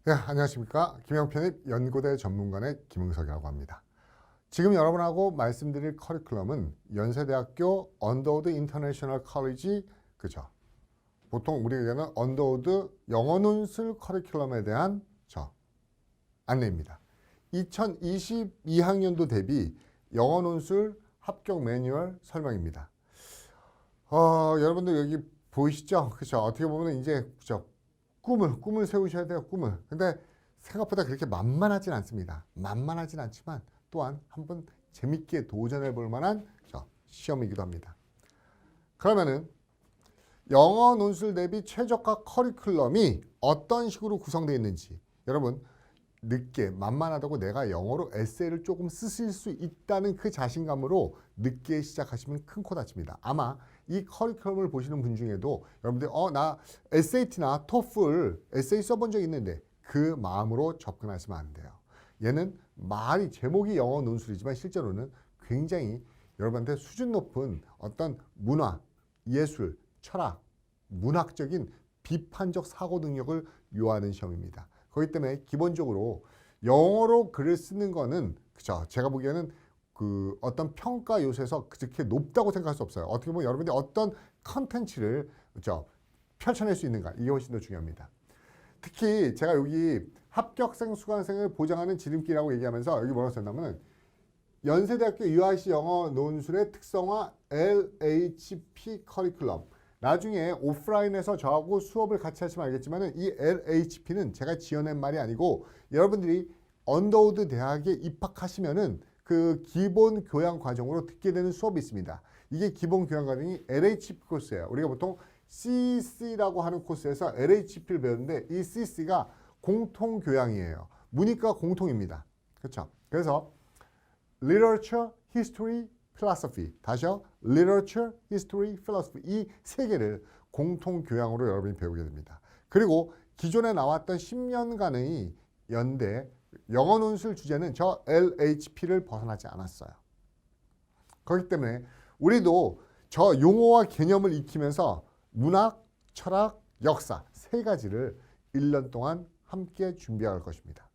네, 안녕하십니까. 김영편입 연고대 전문가의 김응석이라고 합니다. 지금 여러분하고 말씀드릴 커리큘럼은 연세대학교 언더우드 인터내셔널 컬리지, 그죠? 보통 우리가 얘기하는 언더우드 영어 논술 커리큘럼에 대한 안내입니다. 2022학년도 대비 영어 논술 합격 매뉴얼 설명입니다. 여러분들 여기 보이시죠? 그죠? 어떻게 보면 이제 꿈을 세우셔야 돼요. 꿈을. 근데 생각보다 그렇게 만만하진 않습니다. 만만하진 않지만 또한 한번 재밌게 도전해 볼 만한 시험이기도 합니다. 그러면은 영어 논술 대비 최저가 커리큘럼이 어떤 식으로 구성되어 있는지, 여러분 늦게 만만하다고 내가 영어로 에세이를 조금 쓰실 수 있다는 그 자신감으로 늦게 시작하시면 큰 코 다칩니다. 아마 이 커리큘럼을 보시는 분 중에도 여러분들 나 SAT나 TOEFL 에세이 써본 적 있는데 그 마음으로 접근하시면 안 돼요. 얘는 말이 제목이 영어 논술이지만 실제로는 굉장히 여러분한테 수준 높은 어떤 문화, 예술, 철학, 문학적인 비판적 사고 능력을 요하는 시험입니다. 그렇기 때문에 기본적으로 영어로 글을 쓰는 거는 그죠? 제가 보기에는 그 어떤 평가 요소에서 그렇게 높다고 생각할 수 없어요. 어떻게 보면 여러분들이 어떤 컨텐츠를 그죠? 펼쳐낼 수 있는가, 이게 훨씬 더 중요합니다. 특히 제가 여기 합격생 수강생을 보장하는 지름길이라고 얘기하면서 여기 뭐라고 썼냐면 연세대학교 UIC 영어 논술의 특성화 LHP 커리큘럼. 나중에 오프라인에서 저하고 수업을 같이 하시면 알겠지만 이 LHP는 제가 지어낸 말이 아니고 여러분들이 언더우드 대학에 입학하시면은 그 기본 교양 과정으로 듣게 되는 수업이 있습니다. 이게 기본 교양 과정이 LHP 코스예요. 우리가 보통 CC라고 하는 코스에서 LHP를 배우는데 이 CC가 공통 교양이에요. 문이과 공통입니다. 그렇죠? 그래서 Literature, History, Philosophy, 다시요. Literature, History, Philosophy 이 세 개를 공통 교양으로 여러분이 배우게 됩니다. 그리고 기존에 나왔던 10년간의 연대 영어 논술 주제는 저 LHP를 벗어나지 않았어요. 그렇기 때문에 우리도 저 용어와 개념을 익히면서 문학, 철학, 역사 세 가지를 1년 동안 함께 준비할 것입니다.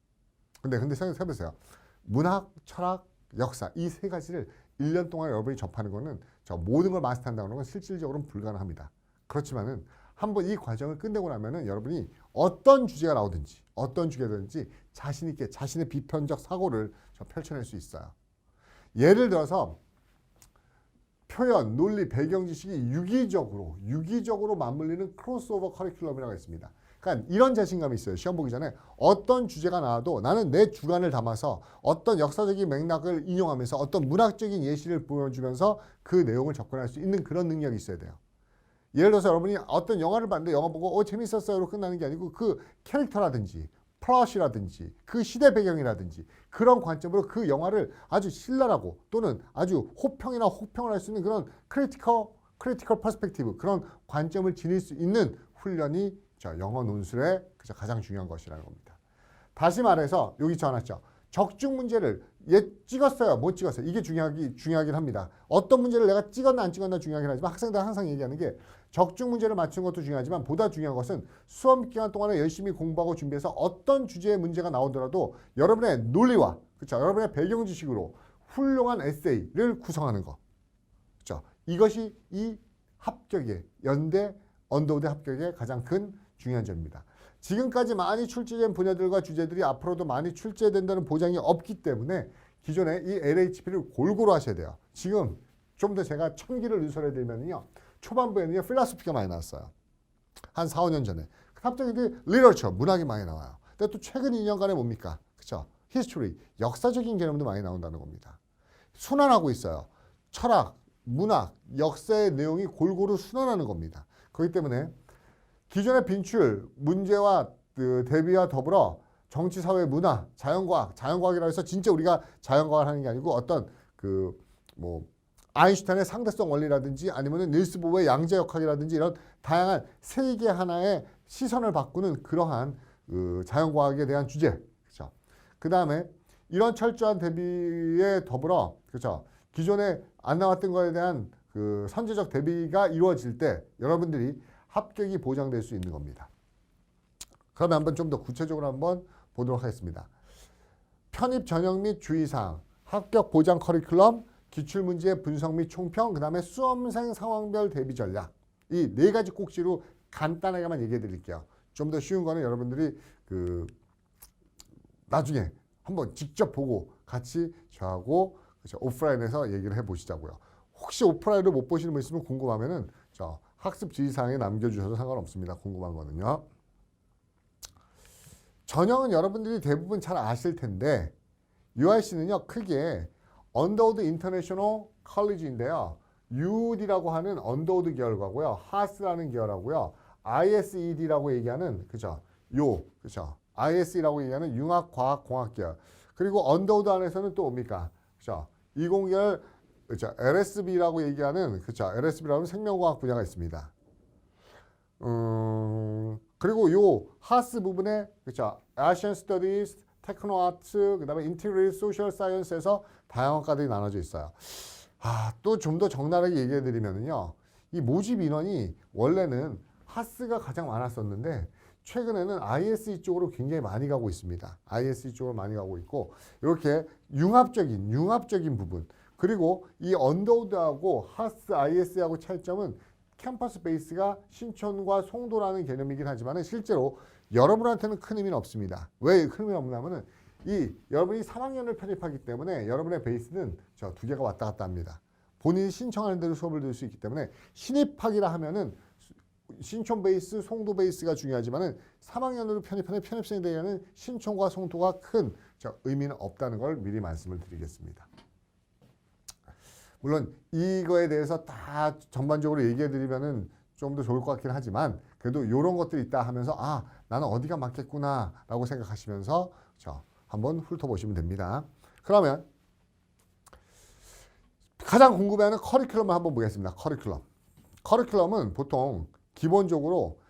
근데 생각해보세요. 문학, 철학, 역사 이 세 가지를 1년 동안 여러분이 접하는 거는 저 모든 걸 마스터한다는 건 실질적으로는 불가능합니다. 그렇지만은 한번 이 과정을 끝내고 나면은 여러분이 어떤 주제가 나오든지 어떤 주제든지 자신 있게 자신의 비판적 사고를 펼쳐낼 수 있어요. 예를 들어서 표현, 논리, 배경 지식이 유기적으로 맞물리는 크로스오버 커리큘럼이라고 있습니다. 그러니까 이런 자신감이 있어요. 시험 보기 전에 어떤 주제가 나와도 나는 내 주관을 담아서 어떤 역사적인 맥락을 인용하면서 어떤 문학적인 예시를 보여주면서 그 내용을 접근할 수 있는 그런 능력이 있어야 돼요. 예를 들어서 여러분이 어떤 영화를 봤는데 영화 보고 재밌었어요로 끝나는 게 아니고 그 캐릭터라든지 플롯이라든지 그 시대 배경이라든지 그런 관점으로 그 영화를 아주 신랄하고 또는 아주 호평을 할 수 있는 그런 크리티컬 퍼스펙티브 그런 관점을 지닐 수 있는 훈련이 영어 논술의 가장 중요한 것이라는 겁니다. 다시 말해서 여기 적어놨죠. 적중 문제를 찍었어요, 못 찍었어요. 이게 중요하긴 합니다. 어떤 문제를 내가 찍었나 안 찍었나 중요하긴 하지만 학생들은 항상 얘기하는 게 적중 문제를 맞춘 것도 중요하지만 보다 중요한 것은 수험 기간 동안에 열심히 공부하고 준비해서 어떤 주제의 문제가 나오더라도 여러분의 논리와 여러분의 배경 지식으로 훌륭한 에세이를 구성하는 것. 이것이 이 합격의 연대 언더우드 합격의 가장 큰 중요한 점입니다. 지금까지 많이 출제된 분야들과 주제들이 앞으로도 많이 출제된다는 보장이 없기 때문에 기존에 이 LHP를 골고루 하셔야 돼요. 지금 좀 더 제가 첨기를 누설해 드리면요. 초반부에는요. 필라소피가 많이 나왔어요. 한 4, 5년 전에. 갑자기 리터처, 문학이 많이 나와요. 근데 또 최근 2년간에 뭡니까? 그렇죠? 히스토리, 역사적인 개념도 많이 나온다는 겁니다. 순환하고 있어요. 철학, 문학, 역사의 내용이 골고루 순환하는 겁니다. 그렇기 때문에 기존의 빈출, 문제와 대비와 더불어 정치, 사회, 문화, 자연과학이라고 해서 진짜 우리가 자연과학을 하는 게 아니고 어떤 아인슈타인의 상대성 원리라든지 아니면 닐스 보어의 양자역학이라든지 이런 다양한 세계 하나의 시선을 바꾸는 그러한 자연과학에 대한 주제. 그렇죠? 그 다음에 이런 철저한 대비에 더불어 그렇죠? 기존에 안 나왔던 거에 대한 그 선제적 대비가 이루어질 때 여러분들이 합격이 보장될 수 있는 겁니다. 그러면 한번 좀 더 구체적으로 한번 보도록 하겠습니다. 편입 전형 및 주의사항, 합격 보장 커리큘럼, 기출문제 분석 및 총평, 그 다음에 수험생 상황별 대비 전략. 이 네 가지 꼭지로 간단하게만 얘기해 드릴게요. 좀 더 쉬운 거는 여러분들이 나중에 한번 직접 보고 같이 저하고 그렇죠, 오프라인에서 얘기를 해 보시자고요. 혹시 오프라인으로 못 보시는 분 있으면 궁금하면은 저 학습 지시사항에 남겨주셔도 상관없습니다. 궁금한 거는요. 전형은 여러분들이 대부분 잘 아실 텐데 UIC는요 크게 언더우드 인터내셔널 컬리지인데요. UD라고 하는 언더우드 계열과고요. 하스라는 계열하고요. ISED라고 얘기하는 그죠? 그죠? ISE라고 얘기하는 융합과학공학 계열. 그리고 언더우드 안에서는 또 뭡니까? 그죠? 이공계열 그죠? LSB라고 얘기하는 그죠? LSB라는 생명과학 분야가 있습니다. 그리고 요 하스 부분에 그죠? Asian Studies, 테크노 아트, 그다음에 인티그레이티드 소셜 사이언스에서 다양한 과들이 나눠져 있어요. 또 좀 더 적나라하게 얘기해 드리면은요. 이 모집 인원이 원래는 하스가 가장 많았었는데 최근에는 ISE 쪽으로 굉장히 많이 가고 있습니다. ISE 쪽으로 많이 가고 있고 이렇게 융합적인 부분 그리고 이 언더우드하고 하스 ISE하고 차이점은 캠퍼스 베이스가 신촌과 송도라는 개념이긴 하지만 실제로 여러분한테는 큰 의미는 없습니다. 왜 큰 의미가 없냐면은 여러분이 3학년을 편입하기 때문에 여러분의 베이스는 저 두 개가 왔다 갔다 합니다. 본인이 신청하는 대로 수업을 들을 수 있기 때문에 신입학이라 하면은 신촌 베이스, 송도 베이스가 중요하지만은 3학년으로 편입하는 편입생에 대한 신촌과 송도가 큰 의미는 없다는 걸 미리 말씀을 드리겠습니다. 물론 이거에 대해서 다 전반적으로 얘기해 드리면은 좀 더 좋을 것 같긴 하지만 그래도 이런 것들이 있다 하면서 나는 어디가 맞겠구나 라고 생각하시면서 한번 훑어보시면 됩니다. 그러면 가장 궁금해하는 커리큘럼을 한번 보겠습니다. 커리큘럼은 보통 기본적으로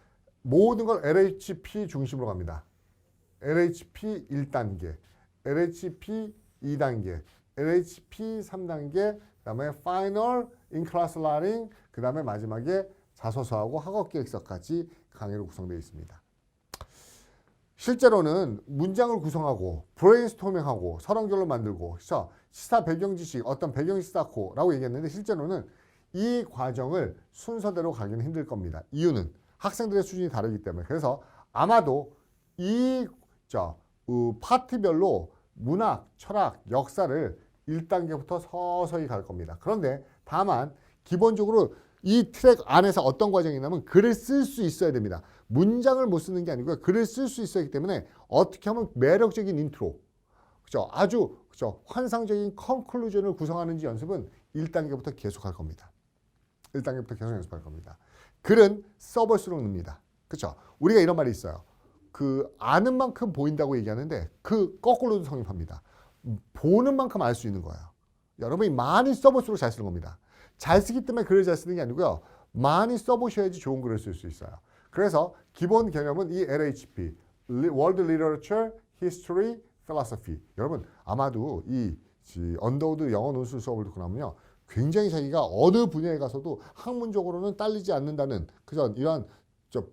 모든 걸 LHP 중심으로 갑니다. LHP 1단계, LHP 2단계, LHP 3단계, 그 다음에 파이널, 인클래스 라닝, 그 다음에 마지막에 자소서하고 학업계획서까지 강의로 구성되어 있습니다. 실제로는 문장을 구성하고 브레인스토밍하고 서론결론 만들고 시사 배경 지식 어떤 배경 시사코라고 얘기했는데 실제로는 이 과정을 순서대로 가기는 힘들 겁니다. 이유는 학생들의 수준이 다르기 때문에 그래서 아마도 이 파트별로 문학, 철학, 역사를 1단계부터 서서히 갈 겁니다. 그런데 다만 기본적으로 이 트랙 안에서 어떤 과정이 있냐면 글을 쓸 수 있어야 됩니다. 문장을 못 쓰는 게 아니고요. 글을 쓸 수 있어야 하기 때문에 어떻게 하면 매력적인 인트로, 아주 환상적인 컨클루전을 구성하는지 연습은 1단계부터 계속 할 겁니다. 1단계부터 계속 연습할 겁니다. 글은 써볼수록 늡니다. 그렇죠? 우리가 이런 말이 있어요. 아는 만큼 보인다고 얘기하는데 거꾸로도 성립합니다. 보는 만큼 알 수 있는 거예요. 여러분이 많이 써볼수록 잘 쓰는 겁니다. 잘 쓰기 때문에 글을 잘 쓰는 게 아니고요. 많이 써보셔야지 좋은 글을 쓸 수 있어요. 그래서 기본 개념은 이 LHP, World Literature, History, Philosophy. 여러분 아마도 이 언더우드 영어 논술 수업을 듣고 나면요. 굉장히 자기가 어느 분야에 가서도 학문적으로는 딸리지 않는다는 이러한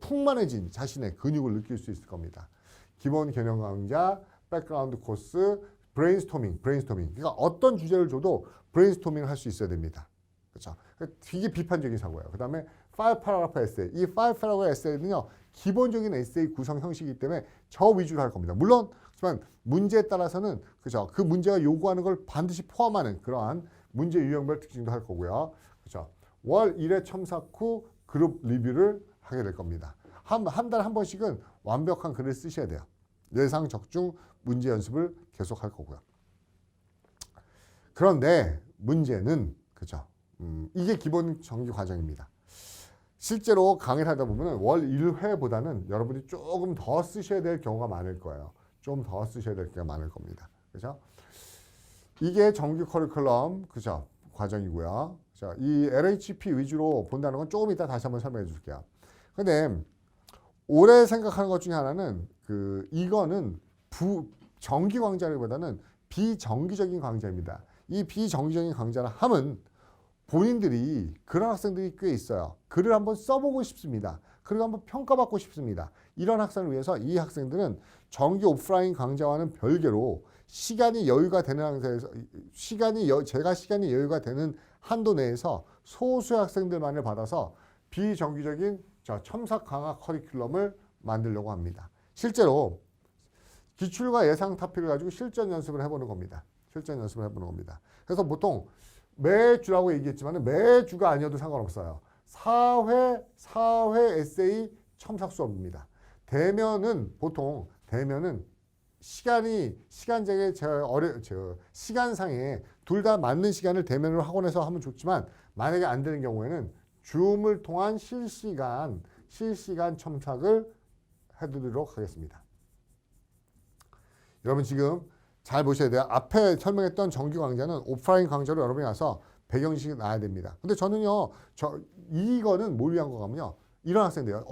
풍만해진 자신의 근육을 느낄 수 있을 겁니다. 기본 개념 강좌, 백그라운드 코스, 브레인스토밍. 그러니까 어떤 주제를 줘도 브레인스토밍을 할 수 있어야 됩니다. 그렇죠? 되게 비판적인 사고예요. 그 다음에 5패러그래프 에세이. 이 5패러그래프 에세이는요. 기본적인 에세이 구성 형식이기 때문에 저 위주로 할 겁니다. 물론 그렇지만 문제에 따라서는 그 문제가 요구하는 걸 반드시 포함하는 그러한 문제 유형별 특징도 할 거고요. 그렇죠? 월 1회 첨삭 후 그룹 리뷰를 하게 될 겁니다. 한 달에 한 번씩은 완벽한 글을 쓰셔야 돼요. 예상 적중 문제 연습을 계속 할 거고요. 그런데 문제는 이게 기본 정기 과정입니다. 실제로 강의를 하다 보면 월 1회보다는 여러분이 조금 더 쓰셔야 될 경우가 많을 거예요. 좀 더 쓰셔야 될 경우가 많을 겁니다. 그죠? 이게 정규 커리큘럼 과정이고요. 이 LHP 위주로 본다는 건 조금 이따 다시 한번 설명해 줄게요. 근데 올해 생각하는 것 중에 하나는 이거는 정기 강좌보다는 비정기적인 강좌입니다. 이 비정기적인 강좌를 하면 본인들이 그런 학생들이 꽤 있어요. 글을 한번 써보고 싶습니다. 그리고 한번 평가받고 싶습니다. 이런 학생을 위해서 이 학생들은 정기 오프라인 강좌와는 별개로 시간이 여유가 되는 상태에서 제가 시간이 여유가 되는 한도 내에서 소수의 학생들만을 받아서 비정기적인 첨삭 강화 커리큘럼을 만들려고 합니다. 실제로 기출과 예상 타픽을 가지고 실전 연습을 해보는 겁니다. 실전 연습을 해보는 겁니다. 그래서 보통 매주라고 얘기했지만 매주가 아니어도 상관없어요. 4회 에세이 첨삭 수업입니다. 보통 대면은 시간상에 둘 다 맞는 시간을 대면으로 학원에서 하면 좋지만 만약에 안 되는 경우에는 줌을 통한 실시간 첨삭을 해드리도록 하겠습니다. 여러분 지금 잘 보셔야 돼요. 앞에 설명했던 정규 강좌는 오프라인 강좌로 여러분이 와서 배경지식이 나야 됩니다. 근데 저는요, 이거는 뭘 위한 거냐면요. 이런 학생들이요.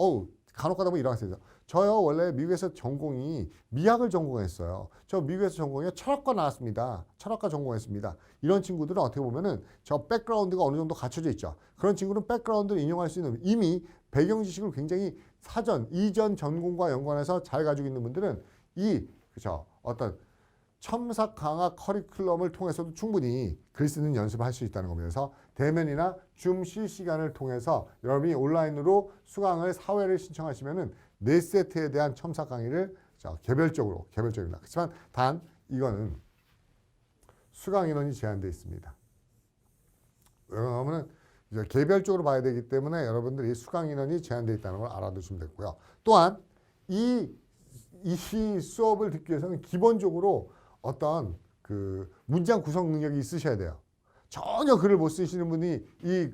간혹 가다 보면 이런 학생들. 저요, 원래 미국에서 전공이 미학을 전공했어요. 저 미국에서 전공이 철학과 나왔습니다. 철학과 전공했습니다. 이런 친구들은 어떻게 보면은 저 백그라운드가 어느 정도 갖춰져 있죠. 그런 친구는 백그라운드를 인용할 수 있는 이미 배경 지식을 굉장히 이전 전공과 연관해서 잘 가지고 있는 분들은 어떤 첨삭 강화 커리큘럼을 통해서도 충분히 글 쓰는 연습을 할 수 있다는 겁니다. 그래서 대면이나 줌 실시간을 통해서 여러분이 온라인으로 수강을 4회를 신청하시면은 4세트에 대한 첨삭 강의를 개별적입니다. 그렇지만 단 이거는 수강 인원이 제한되어 있습니다. 왜냐하면 개별적으로 봐야 되기 때문에 여러분들이 수강 인원이 제한되어 있다는 걸 알아두시면 되고요. 또한 이 수업을 듣기 위해서는 기본적으로 어떤 문장 구성 능력이 있으셔야 돼요. 전혀 글을 못 쓰시는 분이 이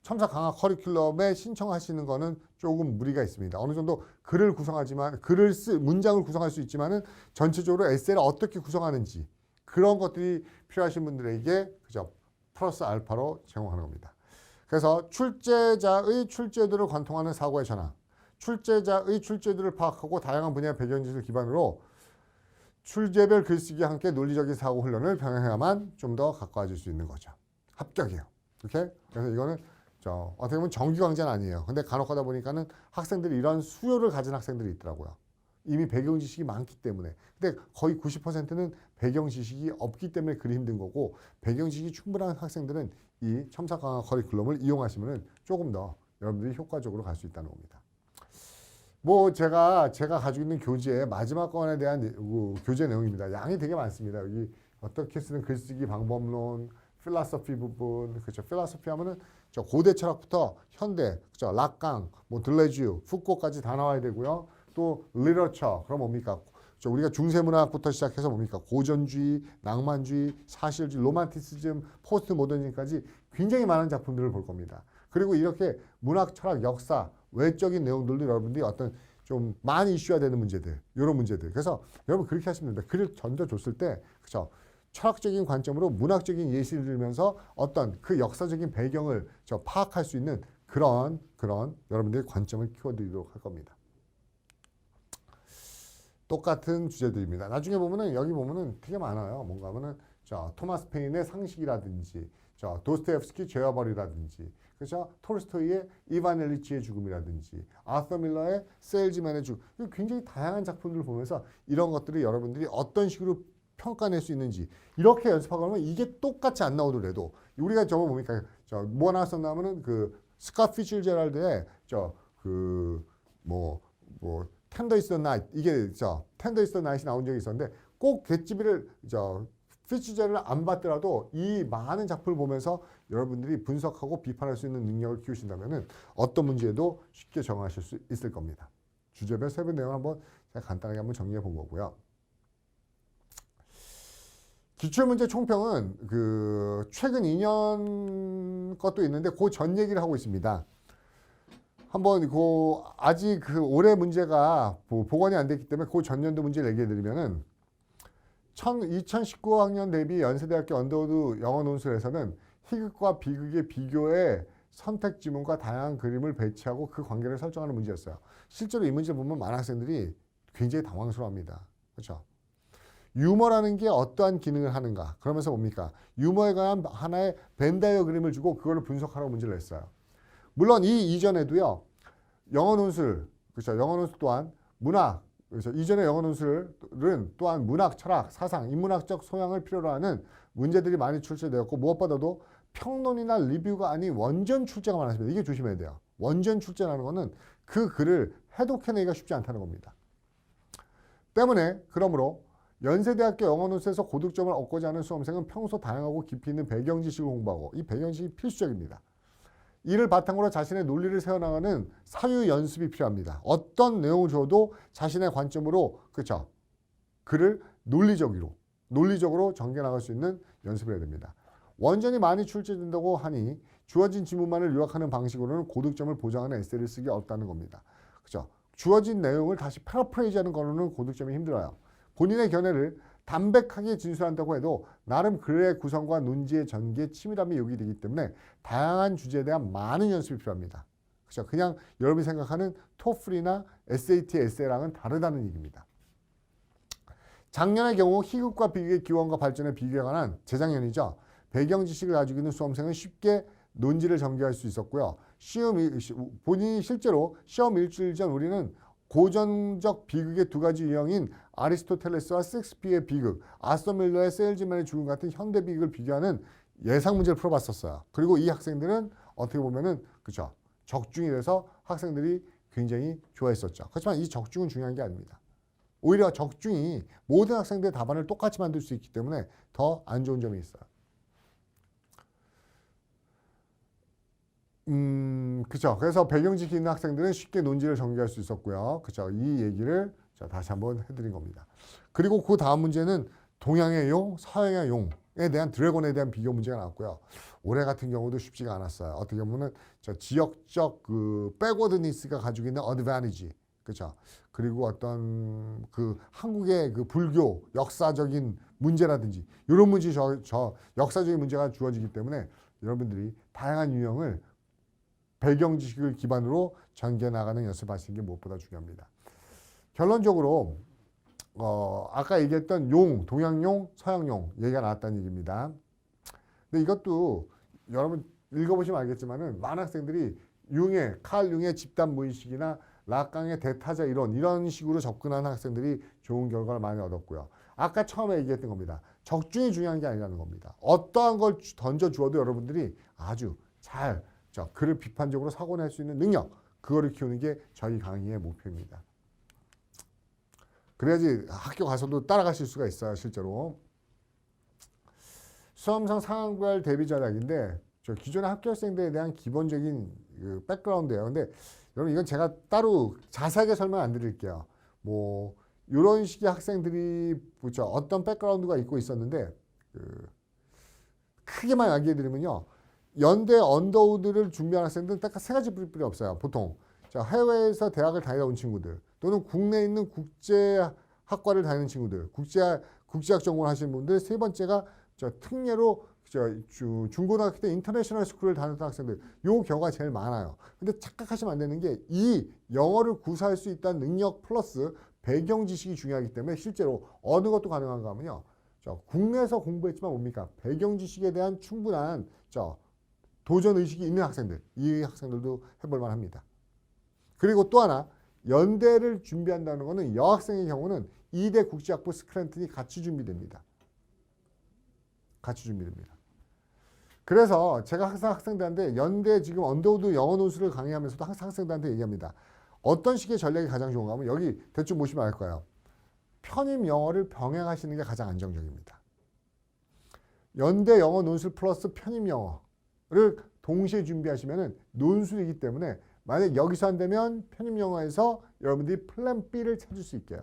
첨삭 강화 커리큘럼에 신청하시는 거는 조금 무리가 있습니다. 어느 정도 글을 구성하지만 문장을 구성할 수 있지만은 전체적으로 에세이를 어떻게 구성하는지 그런 것들이 필요하신 분들에게 플러스 알파로 제공하는 겁니다. 그래서 출제자의 출제들을 관통하는 사고의 전환, 출제자의 출제들을 파악하고 다양한 분야의 배경지식을 기반으로 출제별 글쓰기와 함께 논리적인 사고 훈련을 병행해야만 좀 더 가까워질 수 있는 거죠. 합격이에요. 오케이? 그래서 이거는 어떻게 보면 정규 강좌는 아니에요. 근데 간혹 하다 보니까는 학생들이 이런 수요를 가진 학생들이 있더라고요. 이미 배경 지식이 많기 때문에. 근데 거의 90%는 배경 지식이 없기 때문에 그리 힘든 거고, 배경 지식이 충분한 학생들은 이 첨삭 강화 커리큘럼을 이용하시면 조금 더 여러분들이 효과적으로 갈 수 있다는 겁니다. 제가 가지고 있는 교재의 마지막 권에 대한 교재 내용입니다. 양이 되게 많습니다. 여기 어떻게 쓰는 글쓰기 방법론, 필라소피 부분, 그렇죠. 필라소피 하면은 고대 철학부터 현대, 그렇죠. 락강, 들레주, 푸코까지 다 나와야 되고요. 또 리터처, 그럼 뭡니까? 우리가 중세문학부터 시작해서 뭡니까? 고전주의, 낭만주의, 사실주의, 로만티시즘, 포스트 모더니즘까지 굉장히 많은 작품들을 볼 겁니다. 그리고 이렇게 문학, 철학, 역사, 외적인 내용들도 여러분들이 어떤 좀 많이 이슈화 되는 문제들, 이런 문제들. 그래서 여러분 그렇게 하시면 됩니다. 글을 던져줬을 때, 그렇죠. 철학적인 관점으로 문학적인 예시를 들면서 어떤 그 역사적인 배경을 파악할 수 있는 그런 여러분들의 관점을 키워드리도록 할 겁니다. 똑같은 주제들입니다. 나중에 보면은 여기 보면은 되게 많아요. 뭔가 하면은 토마스 페인의 상식이라든지, 도스토옙스키 죄와 벌이라든지, 그렇죠? 톨스토이의 이반 일리치의 죽음이라든지, 아서 밀러의 세일즈맨의 죽음. 굉장히 다양한 작품들을 보면서 이런 것들이 여러분들이 어떤 식으로 평가낼 수 있는지 이렇게 연습하고 하면 이게 똑같이 안 나오더라도 우리가 저거 뭡니까? 뭐 나왔었나 하면은 스캇 피츠제럴드의 텐더 이스 더 나이트, 이게 텐더 이스 더 나이트이 나온 적이 있었는데 꼭 개츠비를 피츠제럴을 안 봤더라도 이 많은 작품을 보면서 여러분들이 분석하고 비판할 수 있는 능력을 키우신다면은 어떤 문제에도 쉽게 정하실 수 있을 겁니다. 주제별 세부 내용을 한번 제가 간단하게 한번 정리해 본 거고요. 기출문제 총평은 최근 2년 것도 있는데 그 전 얘기를 하고 있습니다. 한번 아직 올해 문제가 복원이 안 됐기 때문에 그 전년도 문제를 얘기해 드리면은 2019학년 대비 연세대학교 언더우드 영어 논술에서는 희극과 비극의 비교의 선택 지문과 다양한 그림을 배치하고 그 관계를 설정하는 문제였어요. 실제로 이 문제를 보면 많은 학생들이 굉장히 당황스러워합니다. 그렇죠? 유머라는 게 어떠한 기능을 하는가? 그러면서 뭡니까? 유머에 관한 하나의 벤 다이어그램을 주고 그걸 분석하라고 문제를 냈어요. 물론 이 이전에도요. 영어 논술, 그렇죠. 영어 논술 또한 문학, 그렇죠. 이전의 영어 논술은 또한 문학, 철학, 사상, 인문학적 소양을 필요로 하는 문제들이 많이 출제되었고 무엇보다도 평론이나 리뷰가 아닌 원전 출제가 많았습니다. 이게 조심해야 돼요. 원전 출제라는 거는 그 글을 해독해내기가 쉽지 않다는 겁니다. 때문에 그러므로 연세대학교 영어논술에서 고득점을 얻고자 하는 수험생은 평소 다양하고 깊이 있는 배경 지식을 공부하고 이 배경 지식이 필수적입니다. 이를 바탕으로 자신의 논리를 세워나가는 사유 연습이 필요합니다. 어떤 내용을 줘도 자신의 관점으로 그렇죠. 글을 논리적으로 전개 나갈 수 있는 연습을 해야 됩니다. 원전이 많이 출제된다고 하니 주어진 지문만을 요약하는 방식으로는 고득점을 보장하는 에세이를 쓰기 어렵다는 겁니다. 그렇죠? 주어진 내용을 다시 패러프레이즈하는 걸로는 고득점이 힘들어요. 본인의 견해를 담백하게 진술한다고 해도 나름 글의 구성과 논지의 전개에 치밀함이 요구되기 때문에 다양한 주제에 대한 많은 연습이 필요합니다. 그렇죠? 그냥 여러분이 생각하는 토플이나 SAT, 에세이랑은 다르다는 얘기입니다. 작년의 경우 희극과 비극의 기원과 발전에 비교에 관한 재작년이죠. 배경 지식을 가지고 있는 수험생은 쉽게 논지를 전개할 수 있었고요. 본인이 실제로 시험 일주일 전 우리는 고전적 비극의 두 가지 유형인 아리스토텔레스와 섹스피어의 비극, 아서 밀러의 세일즈맨의 죽음 같은 현대 비극을 비교하는 예상 문제를 풀어봤었어요. 그리고 이 학생들은 어떻게 보면은 그렇죠. 적중이 돼서 학생들이 굉장히 좋아했었죠. 그렇지만 이 적중은 중요한 게 아닙니다. 오히려 적중이 모든 학생들의 답안을 똑같이 만들 수 있기 때문에 더 안 좋은 점이 있어요. 그쵸. 그래서 배경지식 있는 학생들은 쉽게 논지를 전개할 수 있었고요. 그쵸. 이 얘기를 다시 한번 해드린 겁니다. 그리고 그 다음 문제는 동양의 용, 서양의 용에 대한 드래곤에 대한 비교 문제가 나왔고요. 올해 같은 경우도 쉽지가 않았어요. 어떻게 보면은 지역적 그 백워드니스가 가지고 있는 어드밴티지, 그렇죠. 그리고 어떤 그 한국의 그 불교 역사적인 문제라든지 이런 문제 역사적인 문제가 주어지기 때문에 여러분들이 다양한 유형을 배경 지식을 기반으로 전개 나가는 연습하시는 게 무엇보다 중요합니다. 결론적으로 아까 얘기했던 용, 동양용, 서양용 얘기가 나왔다는 얘기입니다. 근데 이것도 여러분 읽어보시면 알겠지만은 많은 학생들이 칼 융의 집단 무의식이나 락강의 대타자 이론 이런 식으로 접근하는 학생들이 좋은 결과를 많이 얻었고요. 아까 처음에 얘기했던 겁니다. 적중이 중요한 게 아니라는 겁니다. 어떠한 걸 던져주어도 여러분들이 아주 잘 글을 비판적으로 사고낼 수 있는 능력, 그거를 키우는 게 저희 강의의 목표입니다. 그래야지 학교 가서도 따라가실 수가 있어요, 실제로. 수험생 상황별 대비 전략인데 기존의 학교생들에 대한 기본적인 그 백그라운드예요. 근데 여러분 이건 제가 따로 자세하게 설명 안 드릴게요. 뭐 이런 식의 학생들이 어떤 백그라운드가 있고 있었는데 크게만 이야기해 드리면요. 연대 언더우드를 준비하는 학생들은 딱 세 가지 뿌리 없어요. 보통 해외에서 대학을 다니다 온 친구들 또는 국내에 있는 국제학과를 다니는 친구들, 국제학 전공을 하시는 분들, 세 번째가 특례로 중고등학교 때 인터내셔널 스쿨을 다녔던 학생들, 요 경우가 제일 많아요. 근데 착각하시면 안 되는 게 이 영어를 구사할 수 있다는 능력 플러스 배경 지식이 중요하기 때문에 실제로 어느 것도 가능한가 하면요. 국내에서 공부했지만 뭡니까? 배경 지식에 대한 충분한 도전 의식이 있는 학생들, 이 학생들도 해볼 만합니다. 그리고 또 하나, 연대를 준비한다는 것은 여학생의 경우는 2대 국제학부 스크랜턴이 같이 준비됩니다. 같이 준비됩니다. 그래서 제가 항상 학생들한테 연대 지금 언더우드 영어 논술을 강의하면서도 항상 학생들한테 얘기합니다. 어떤 식의 전략이 가장 좋은가 하면 여기 대충 보시면 알 거예요. 편입 영어를 병행하시는 게 가장 안정적입니다. 연대 영어 논술 플러스 편입 영어를 동시에 준비하시면 논술이기 때문에 만약 여기서 안 되면 편입 영어에서 여러분들이 플랜 B를 찾을 수 있게요.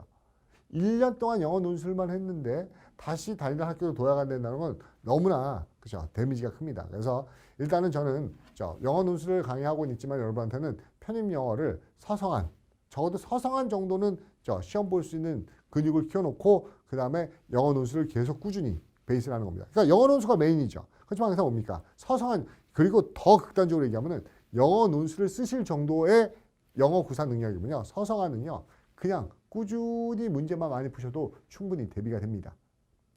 1년 동안 영어 논술만 했는데 다시 다니는 학교로 돌아간다는 건 너무나 데미지가 큽니다. 그래서 일단은 저는 영어 논술을 강의하고 있지만 여러분한테는 편입 영어를 적어도 서성한 정도는 시험 볼 수 있는 근육을 키워놓고 그 다음에 영어 논술을 계속 꾸준히 베이스를 하는 겁니다. 그러니까 영어 논술가 메인이죠. 그렇지만 항상 뭡니까? 서성한, 그리고 더 극단적으로 얘기하면은 영어 논술을 쓰실 정도의 영어 구사 능력이면요. 서성한은요. 그냥 꾸준히 문제만 많이 푸셔도 충분히 대비가 됩니다.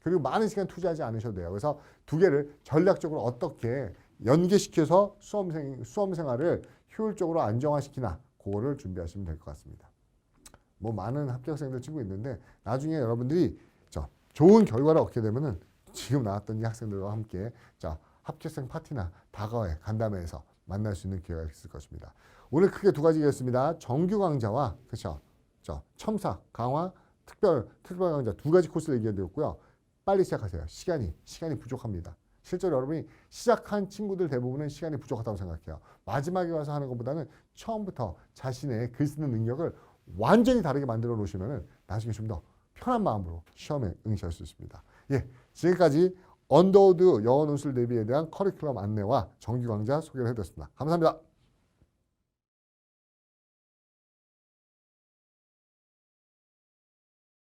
그리고 많은 시간 투자하지 않으셔도 돼요. 그래서 두 개를 전략적으로 어떻게 연계시켜서 수험 생활을 효율적으로 안정화시키나 그거를 준비하시면 될 것 같습니다. 뭐 많은 합격생들 친구 있는데 나중에 여러분들이 좋은 결과를 얻게 되면은 지금 나왔던 이 학생들과 함께 합격생 파티나 다가와의 간담회에서 만날 수 있는 기회가 있을 것입니다. 오늘 크게 두 가지겠습니다. 정규 강좌와 그렇죠. 첨사, 강화, 특별 강좌 두 가지 코스를 얘기해 드렸고요. 빨리 시작하세요. 시간이 부족합니다. 실제로 여러분이 시작한 친구들 대부분은 시간이 부족하다고 생각해요. 마지막에 와서 하는 것보다는 처음부터 자신의 글 쓰는 능력을 완전히 다르게 만들어 놓으시면 나중에 좀 더 편한 마음으로 시험에 응시할 수 있습니다. 예, 지금까지 언더우드 영어 논술 대비에 대한 커리큘럼 안내와 정규 강좌 소개를 해드렸습니다. 감사합니다.